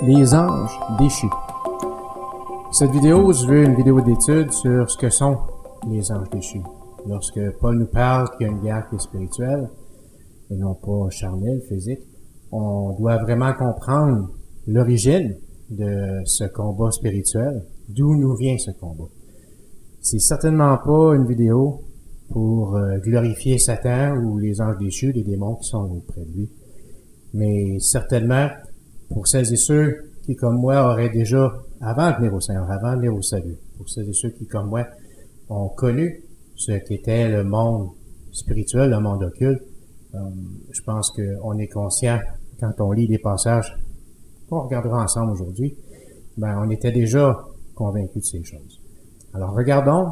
Les anges déchus. Cette vidéo, je veux une vidéo d'étude sur ce que sont les anges déchus. Lorsque Paul nous parle qu'il y a une guerre qui est spirituelle, et non pas charnelle, physique, on doit vraiment comprendre l'origine de ce combat spirituel, d'où nous vient ce combat. C'est certainement pas une vidéo pour glorifier Satan ou les anges déchus, les démons qui sont auprès de lui, mais certainement pour celles et ceux qui, comme moi, auraient déjà, avant de venir au Seigneur, avant de venir au salut, pour celles et ceux qui, comme moi, ont connu ce qu'était le monde spirituel, le monde occulte, je pense qu'on est conscient, quand on lit les passages qu'on regardera ensemble aujourd'hui, on était déjà convaincus de ces choses. Alors, regardons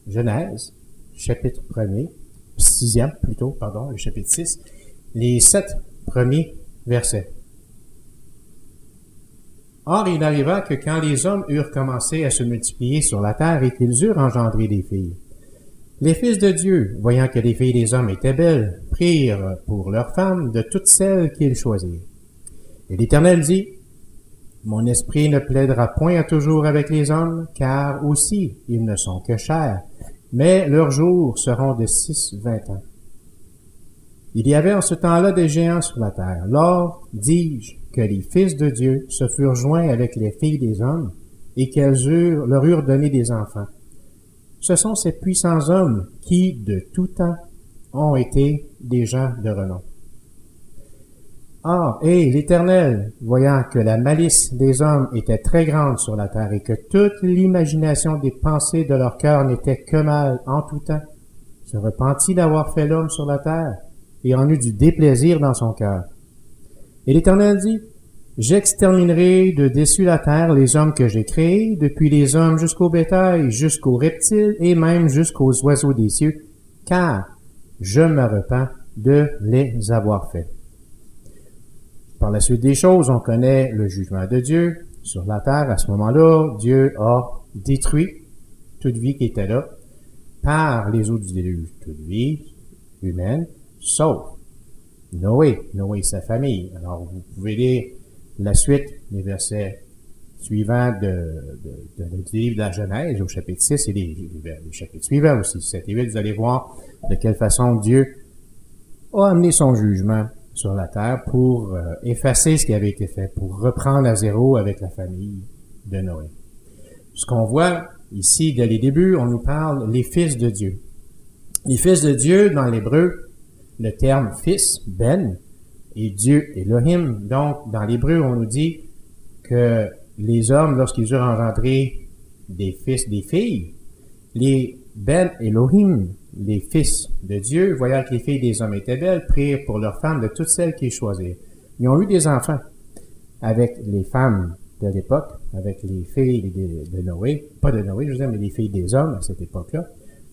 Genèse, chapitre 1er, 6e plutôt, pardon, le chapitre 6, les 7 premiers versets. Or, il arriva que quand les hommes eurent commencé à se multiplier sur la terre et qu'ils eurent engendré des filles, les fils de Dieu, voyant que les filles des hommes étaient belles, prirent pour leurs femmes de toutes celles qu'ils choisirent. Et l'Éternel dit, « Mon esprit ne plaidera point à toujours avec les hommes, car aussi ils ne sont que chair, mais leurs jours seront de 6-20 ans. » Il y avait en ce temps-là des géants sur la terre. Lors, dis-je, que les fils de Dieu se furent joints avec les filles des hommes, et qu'elles leur eurent donné des enfants. Ce sont ces puissants hommes qui, de tout temps, ont été des gens de renom. Or, l'Éternel, voyant que la malice des hommes était très grande sur la terre et que toute l'imagination des pensées de leur cœur n'était que mal en tout temps, se repentit d'avoir fait l'homme sur la terre et en eut du déplaisir dans son cœur. Et l'Éternel dit, « J'exterminerai de dessus la terre les hommes que j'ai créés, depuis les hommes jusqu'au bétail, jusqu'aux reptiles et même jusqu'aux oiseaux des cieux, car je me repens de les avoir faits. » Par la suite des choses, on connaît le jugement de Dieu sur la terre. À ce moment-là, Dieu a détruit toute vie qui était là par les eaux du déluge, toute vie humaine, sauf Noé et sa famille. Alors, vous pouvez lire la suite des versets suivants du livre de la Genèse, au chapitre 6, et les chapitres suivants aussi, 7 et 8, vous allez voir de quelle façon Dieu a amené son jugement sur la terre pour effacer ce qui avait été fait, pour reprendre à zéro avec la famille de Noé. Ce qu'on voit ici, dès les débuts, on nous parle les fils de Dieu. Les fils de Dieu, dans l'hébreu, le terme fils, ben, et Dieu, Elohim. Donc, dans l'hébreu, on nous dit que les hommes, lorsqu'ils eurent engendré des fils, des filles, les ben Elohim, les fils de Dieu, voyant que les filles des hommes étaient belles, prirent pour leurs femmes de toutes celles qu'ils choisirent. Ils ont eu des enfants avec les femmes de l'époque, avec les filles de Noé, pas de Noé, je veux dire, mais les filles des hommes à cette époque-là.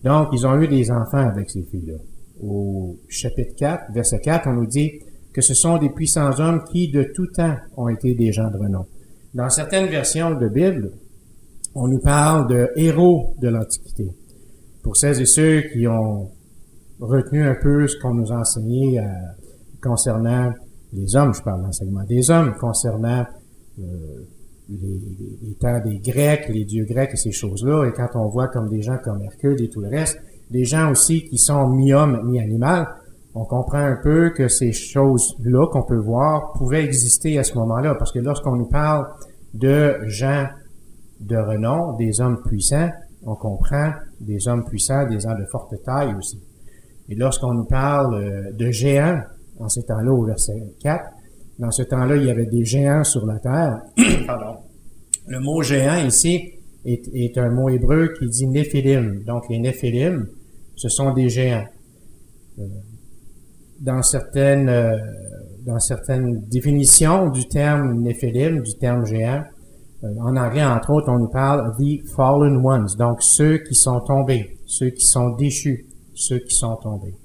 Donc, ils ont eu des enfants avec ces filles-là. Au chapitre 4, verset 4, on nous dit que ce sont des puissants hommes qui, de tout temps, ont été des gens de renom. Dans certaines versions de Bible, on nous parle de héros de l'Antiquité. Pour celles et ceux qui ont retenu un peu ce qu'on nous a enseigné concernant les hommes, je parle de l'enseignement des hommes, concernant les temps des Grecs, les dieux grecs et ces choses-là, et quand on voit comme des gens comme Hercule et tout le reste, des gens aussi qui sont mi-homme, mi-animal, on comprend un peu que ces choses-là qu'on peut voir pouvaient exister à ce moment-là, parce que lorsqu'on nous parle de gens de renom, des hommes puissants, on comprend des hommes puissants, des gens de forte taille aussi. Et lorsqu'on nous parle de géants, en ces temps-là, au verset 4, dans ce temps-là, il y avait des géants sur la terre. Pardon. Le mot géant ici est un mot hébreu qui dit néphilim. Donc, les néphilim, ce sont des géants. Dans certaines définitions du terme néphilim, du terme géant, en anglais, entre autres, on nous parle « the fallen ones », donc ceux qui sont tombés, ceux qui sont déchus, ceux qui sont tombés.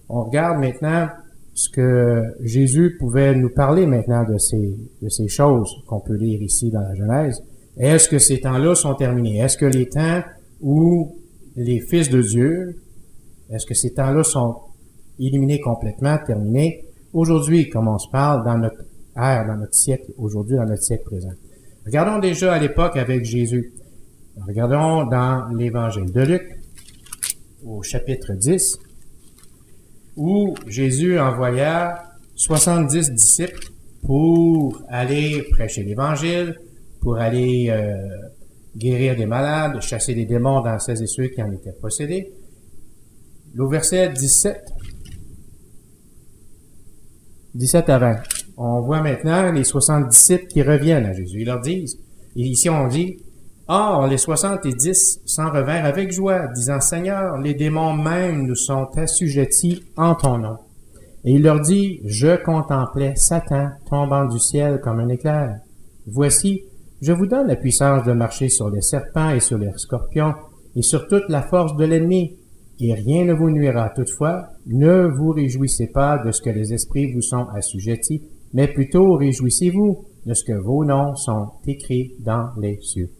On regarde maintenant ce que Jésus pouvait nous parler maintenant de ces choses qu'on peut lire ici dans la Genèse. Est-ce que ces temps-là sont terminés? Est-ce que les temps où les fils de Dieu, est-ce que ces temps-là sont éliminés complètement, terminés? Aujourd'hui, comme on se parle dans notre ère, dans notre siècle, aujourd'hui, dans notre siècle présent. Regardons déjà à l'époque avec Jésus. Regardons dans l'Évangile de Luc, au chapitre 10, où Jésus envoya 70 disciples pour aller prêcher l'Évangile, pour aller guérir des malades, chasser des démons dans celles et ceux qui en étaient possédés. Au verset 17 à 20, on voit maintenant les 60 disciples qui reviennent à Jésus. Ils leur disent, et ici on dit, « Or, les 70 s'en revinrent avec joie, disant, « Seigneur, les démons même nous sont assujettis en ton nom. » Et il leur dit, « Je contemplais Satan tombant du ciel comme un éclair. Voici, je vous donne la puissance de marcher sur les serpents et sur les scorpions et sur toute la force de l'ennemi, et rien ne vous nuira. Toutefois, ne vous réjouissez pas de ce que les esprits vous sont assujettis, mais plutôt réjouissez-vous de ce que vos noms sont écrits dans les cieux. »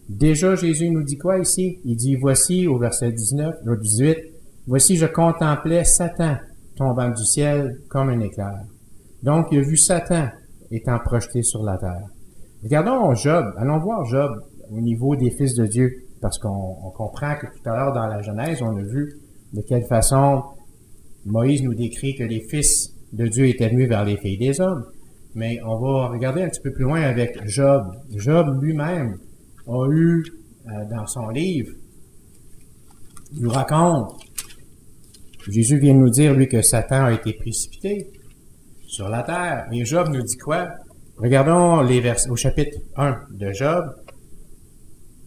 Déjà, Jésus nous dit quoi ici? Il dit, voici, au verset 18, « Voici, je contemplais Satan tombant du ciel comme un éclair. » Donc, il a vu Satan étant projeté sur la terre. Regardons Job. Allons voir Job au niveau des fils de Dieu, parce qu'on comprend que tout à l'heure dans la Genèse, on a vu de quelle façon Moïse nous décrit que les fils de Dieu étaient venus vers les filles des hommes. Mais on va regarder un petit peu plus loin avec Job. Job lui-même a eu, dans son livre, il nous raconte, Jésus vient nous dire, lui, que Satan a été précipité sur la terre. Et Job nous dit quoi? Regardons les versets, au chapitre 1 de Job,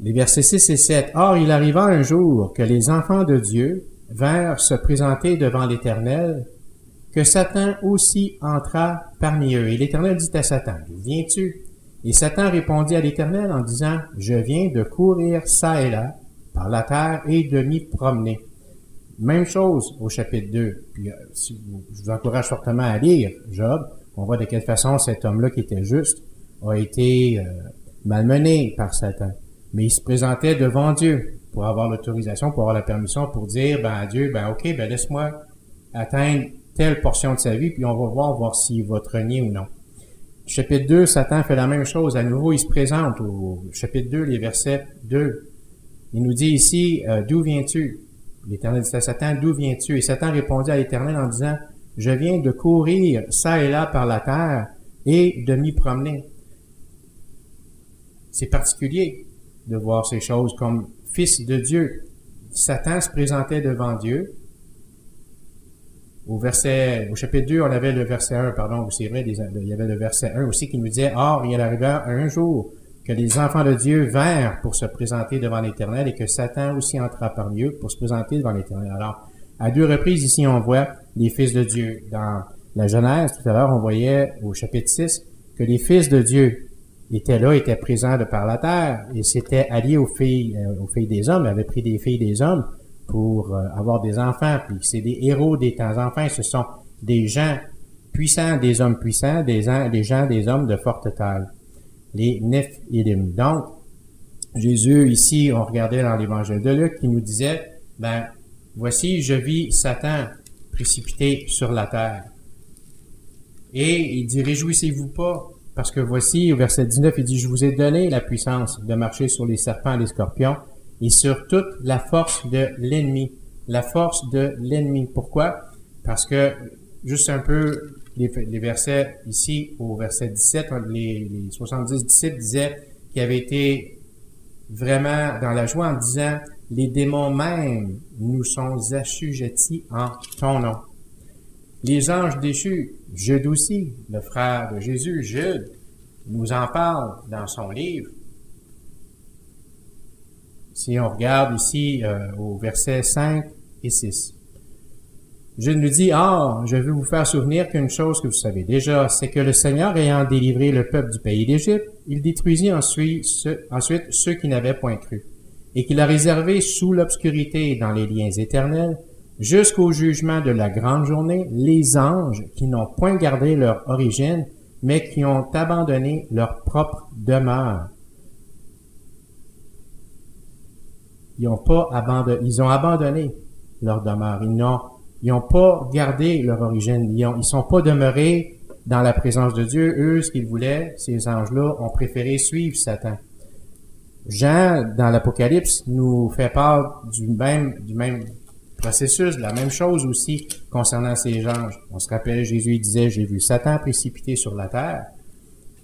les versets 6 et 7. « Or, il arriva un jour que les enfants de Dieu vinrent se présenter devant l'Éternel, que Satan aussi entra parmi eux. Et l'Éternel dit à Satan, « D'où viens-tu? » Et Satan répondit à l'Éternel en disant, « Je viens de courir çà et là par la terre et de m'y promener. » Même chose au chapitre 2. Puis, je vous encourage fortement à lire Job. On voit de quelle façon cet homme-là qui était juste a été malmené par Satan. Mais il se présentait devant Dieu pour avoir l'autorisation, pour avoir la permission, pour dire à Dieu, OK, laisse-moi atteindre telle portion de sa vie, puis on va voir s'il va te renier ou non. Chapitre 2, Satan fait la même chose. À nouveau, il se présente au chapitre 2, les versets 2. Il nous dit ici, « D'où viens-tu? » L'Éternel dit à Satan, « D'où viens-tu? » Et Satan répondit à l'Éternel en disant, « Je viens de courir çà et là par la terre et de m'y promener. » C'est particulier de voir ces choses comme fils de Dieu. Satan se présentait devant Dieu. Au chapitre 2, on avait le verset 1, pardon, c'est vrai, il y avait le verset 1 aussi qui nous disait, « Or, il arriva un jour que les enfants de Dieu vinrent pour se présenter devant l'Éternel et que Satan aussi entra parmi eux pour se présenter devant l'Éternel. » Alors, à deux reprises, ici, on voit les fils de Dieu. Dans la Genèse, tout à l'heure, on voyait au chapitre 6 que les fils de Dieu étaient là, étaient présents de par la terre et s'étaient alliés aux filles des hommes, avaient pris des filles des hommes pour avoir des enfants. Puis c'est des héros des temps anciens, ce sont des gens puissants, des hommes puissants, des hommes de forte taille. Les Néphilim. Donc, Jésus, ici, on regardait dans l'Évangile de Luc, qui nous disait, voici, je vis Satan précipité sur la terre. Et il dit, réjouissez-vous pas, parce que voici, au verset 19, il dit, je vous ai donné la puissance de marcher sur les serpents et les scorpions, et sur toute la force de l'ennemi. La force de l'ennemi. Pourquoi? Parce que, juste un peu, les versets ici, au verset 17, les 70 disciples disaient qu'ils avaient été vraiment dans la joie en disant, les démons même nous sont assujettis en ton nom. Les anges déchus, Jude aussi, le frère de Jésus, Jude, nous en parle dans son livre. Si on regarde ici au verset 5 et 6. Jude nous dit, « Or, je veux vous faire souvenir qu'une chose que vous savez déjà, c'est que le Seigneur ayant délivré le peuple du pays d'Égypte, il détruisit ensuite ceux qui n'avaient point cru, et qu'il a réservé sous l'obscurité dans les liens éternels, jusqu'au jugement de la grande journée, les anges qui n'ont point gardé leur origine, mais qui ont abandonné leur propre demeure. » Ils ont abandonné leur demeure. Ils n'ont pas gardé leur origine. Ils sont pas demeurés dans la présence de Dieu, eux, ce qu'ils voulaient, ces anges-là, ont préféré suivre Satan. Jean, dans l'Apocalypse, nous fait part du même processus, de la même chose aussi concernant ces anges. On se rappelle, Jésus disait, j'ai vu Satan précipité sur la terre.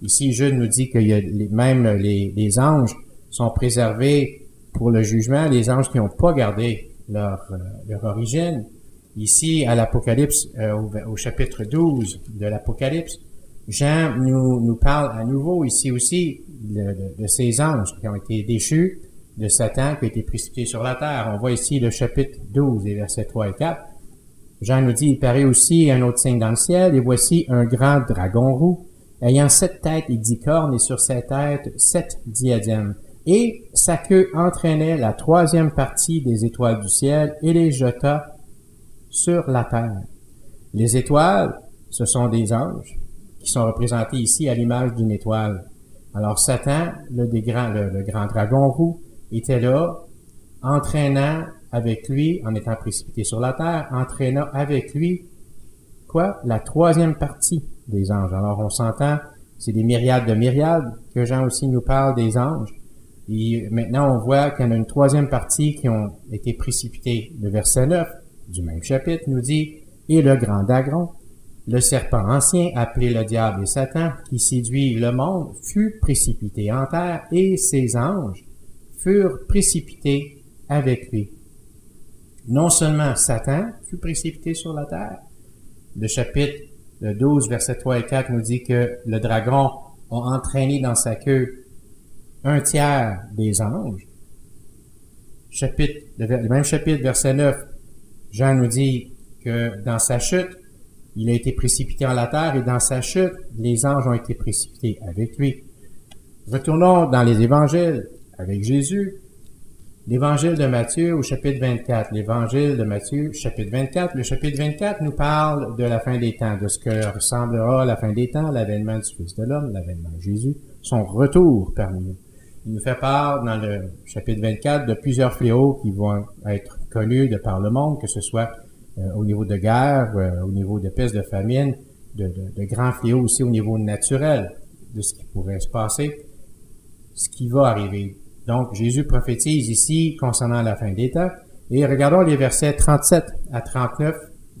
Ici, Jude nous dit qu'il y a les anges sont préservés pour le jugement, les anges qui n'ont pas gardé leur origine. Ici, à l'Apocalypse, au chapitre 12 de l'Apocalypse, Jean nous parle à nouveau ici aussi de ces anges qui ont été déchus de Satan, qui a été précipité sur la terre. On voit ici le chapitre 12 et versets 3 et 4. Jean nous dit, il paraît aussi un autre signe dans le ciel, et voici un grand dragon roux, ayant 7 têtes et 10 cornes, et sur ses têtes 7 diadèmes. Et sa queue entraînait la 3e partie des étoiles du ciel et les jeta sur la terre. Les étoiles, ce sont des anges qui sont représentés ici à l'image d'une étoile. Alors Satan, le grand dragon roux, était là, entraînant avec lui, en étant précipité sur la terre, entraînant avec lui, la 3e partie des anges. Alors on s'entend, c'est des myriades de myriades, que Jean aussi nous parle des anges. Et maintenant, on voit qu'il y en a une 3e partie qui ont été précipités. Le verset 9 du même chapitre nous dit, « Et le grand dragon, le serpent ancien, appelé le diable et Satan, qui séduit le monde, fut précipité en terre, et ses anges furent précipités avec lui. » Non seulement Satan fut précipité sur la terre, le chapitre 12, verset 3 et 4 nous dit que le dragon a entraîné dans sa queue 1/3 des anges. Le même chapitre, verset 9, Jean nous dit que dans sa chute, il a été précipité en la terre et dans sa chute, les anges ont été précipités avec lui. Retournons dans les évangiles avec Jésus. L'évangile de Matthieu au chapitre 24. L'évangile de Matthieu, chapitre 24. Le chapitre 24 nous parle de la fin des temps, de ce que ressemblera la fin des temps, l'avènement du Fils de l'homme, l'avènement de Jésus, son retour parmi nous. Il nous fait part dans le chapitre 24 de plusieurs fléaux qui vont être connus de par le monde, que ce soit au niveau de guerre, au niveau de peste, de famine, de grands fléaux aussi au niveau naturel, de ce qui pourrait se passer, ce qui va arriver. Donc, Jésus prophétise ici concernant la fin des temps. Et regardons les versets 37 à 39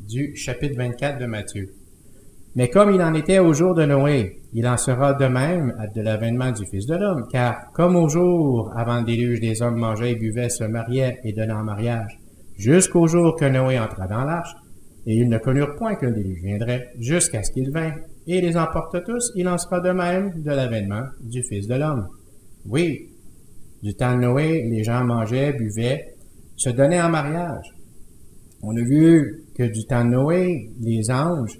du chapitre 24 de Matthieu. « Mais comme il en était au jour de Noé, il en sera de même de l'avènement du Fils de l'homme, car comme au jour avant le déluge, les hommes mangeaient et buvaient, se mariaient et donnaient en mariage, jusqu'au jour que Noé entra dans l'arche, et ils ne connurent point que le déluge viendrait, jusqu'à ce qu'il vint, et les emporta tous, il en sera de même de l'avènement du Fils de l'homme. Oui, du temps de Noé, les gens mangeaient, buvaient, se donnaient en mariage. On a vu que du temps de Noé, les anges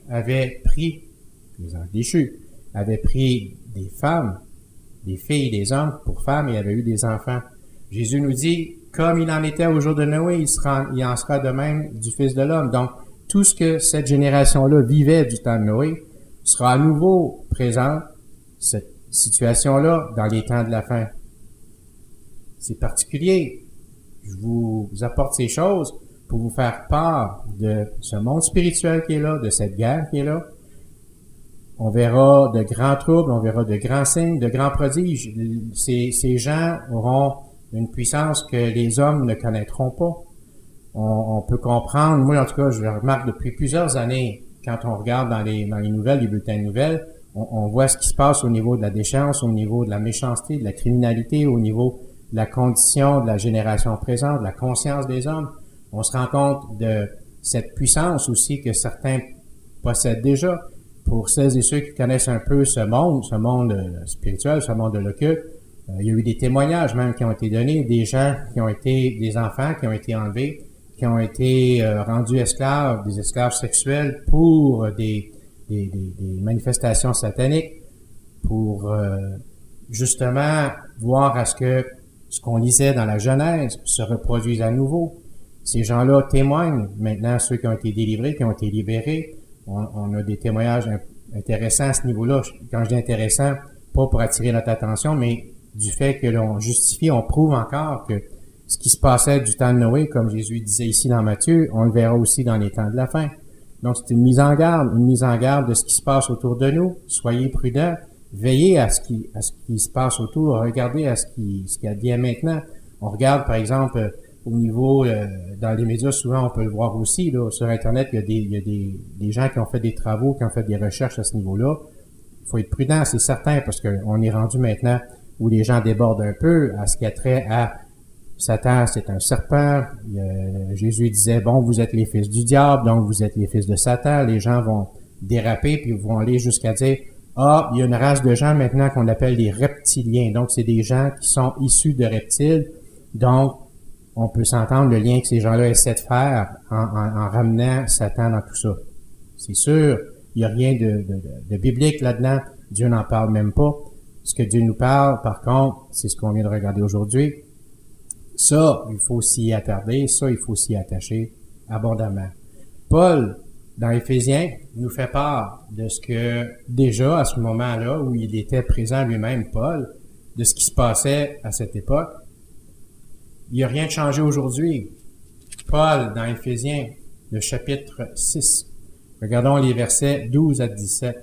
déchus, avaient pris des femmes, des filles, des hommes pour femmes et avaient eu des enfants. Jésus nous dit, comme il en était au jour de Noé, il en sera de même du Fils de l'homme. Donc, tout ce que cette génération-là vivait du temps de Noé sera à nouveau présent, cette situation-là, dans les temps de la fin. C'est particulier. Je vous apporte ces choses pour vous faire part de ce monde spirituel qui est là, de cette guerre qui est là. On verra de grands troubles, on verra de grands signes, de grands prodiges. Ces gens auront une puissance que les hommes ne connaîtront pas. On peut comprendre, moi en tout cas, je le remarque depuis plusieurs années, quand on regarde dans les nouvelles, les bulletins de nouvelles, on voit ce qui se passe au niveau de la déchéance, au niveau de la méchanceté, de la criminalité, au niveau de la condition de la génération présente, de la conscience des hommes. On se rend compte de cette puissance aussi que certains possèdent déjà. Pour celles et ceux qui connaissent un peu ce monde spirituel, ce monde de l'occulte, il y a eu des témoignages même qui ont été donnés, des gens qui ont été, des enfants qui ont été enlevés, qui ont été rendus esclaves, des esclaves sexuels pour des manifestations sataniques, pour justement voir à ce que ce qu'on lisait dans la Genèse se reproduise à nouveau. Ces gens-là témoignent maintenant, ceux qui ont été délivrés, qui ont été libérés. On a des témoignages intéressants à ce niveau-là. Quand je dis intéressant, pas pour attirer notre attention, mais du fait que l'on justifie, on prouve encore que ce qui se passait du temps de Noé, comme Jésus disait ici dans Matthieu, on le verra aussi dans les temps de la fin. Donc, c'est une mise en garde de ce qui se passe autour de nous. Soyez prudents, veillez à ce qui se passe autour, regardez à ce qui advient maintenant. On regarde, par exemple, au niveau, dans les médias, souvent, on peut le voir aussi, là, sur Internet, il y a des gens qui ont fait des travaux, qui ont fait des recherches à ce niveau-là. Il faut être prudent, c'est certain, parce qu'on est rendu maintenant où les gens débordent un peu à ce qui a trait à Satan, c'est un serpent. Jésus disait, bon, vous êtes les fils du diable, donc vous êtes les fils de Satan. Les gens vont déraper, puis vont aller jusqu'à dire, ah, il y a une race de gens maintenant qu'on appelle les reptiliens. Donc, c'est des gens qui sont issus de reptiles. Donc, on peut s'entendre le lien que ces gens-là essaient de faire en ramenant Satan dans tout ça. C'est sûr, il n'y a rien de biblique là-dedans. Dieu n'en parle même pas. Ce que Dieu nous parle, par contre, c'est ce qu'on vient de regarder aujourd'hui. Ça, il faut s'y attarder. Ça, il faut s'y attacher abondamment. Paul, dans Éphésiens, nous fait part de ce que, déjà, à ce moment-là, où il était présent lui-même, Paul, de ce qui se passait à cette époque. Il n'y a rien de changé aujourd'hui. Paul, dans Éphésiens, le chapitre 6. Regardons les versets 12 à 17.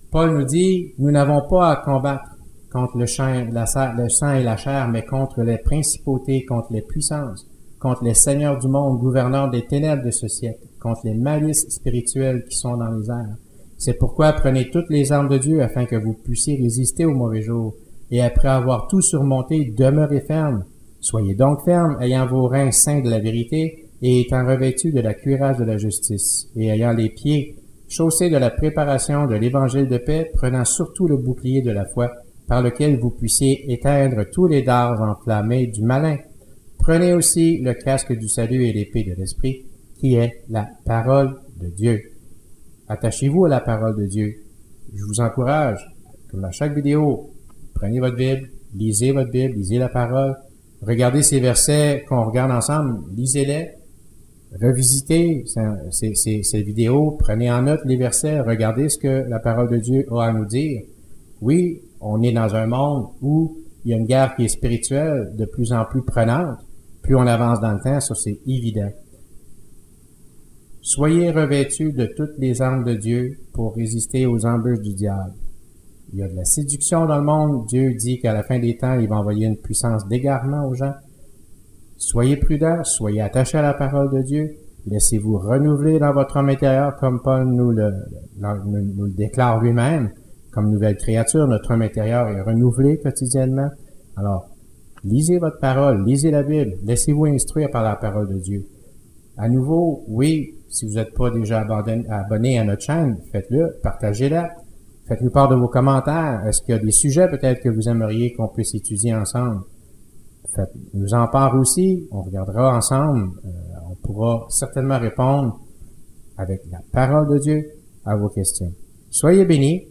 Paul nous dit, « Nous n'avons pas à combattre contre le sang et la chair, mais contre les principautés, contre les puissances, contre les seigneurs du monde, gouverneurs des ténèbres de ce siècle, contre les malices spirituelles qui sont dans les airs. C'est pourquoi prenez toutes les armes de Dieu afin que vous puissiez résister aux mauvais jours. Et après avoir tout surmonté, demeurez fermes. Soyez donc fermes, ayant vos reins ceints de la vérité, et étant revêtus de la cuirasse de la justice, et ayant les pieds chaussés de la préparation de l'évangile de paix, prenant surtout le bouclier de la foi, par lequel vous puissiez éteindre tous les dards enflammés du malin. Prenez aussi le casque du salut et l'épée de l'Esprit, qui est la parole de Dieu. Attachez-vous à la parole de Dieu. Je vous encourage, comme à chaque vidéo, prenez votre Bible, lisez la parole, regardez ces versets qu'on regarde ensemble, lisez-les, revisitez ces vidéos, prenez en note les versets, regardez ce que la parole de Dieu a à nous dire. Oui, on est dans un monde où il y a une guerre qui est spirituelle, de plus en plus prenante. Plus on avance dans le temps, ça c'est évident. Soyez revêtus de toutes les armes de Dieu pour résister aux embûches du diable. Il y a de la séduction dans le monde. Dieu dit qu'à la fin des temps, il va envoyer une puissance d'égarement aux gens. Soyez prudents, soyez attachés à la parole de Dieu. Laissez-vous renouveler dans votre homme intérieur, comme Paul nous le déclare lui-même. Comme nouvelle créature, notre homme intérieur est renouvelé quotidiennement. Alors, lisez votre parole, lisez la Bible, laissez-vous instruire par la parole de Dieu. À nouveau, oui, si vous n'êtes pas déjà abonné à notre chaîne, faites-le, partagez-la. Faites-nous part de vos commentaires. Est-ce qu'il y a des sujets peut-être que vous aimeriez qu'on puisse étudier ensemble? Faites-nous en part aussi. On regardera ensemble. On pourra certainement répondre avec la parole de Dieu à vos questions. Soyez bénis.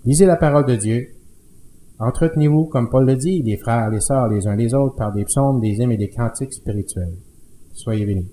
Lisez la parole de Dieu. Entretenez-vous, comme Paul le dit, les frères, les sœurs, les uns les autres, par des psaumes, des hymnes et des cantiques spirituels. Soyez bénis.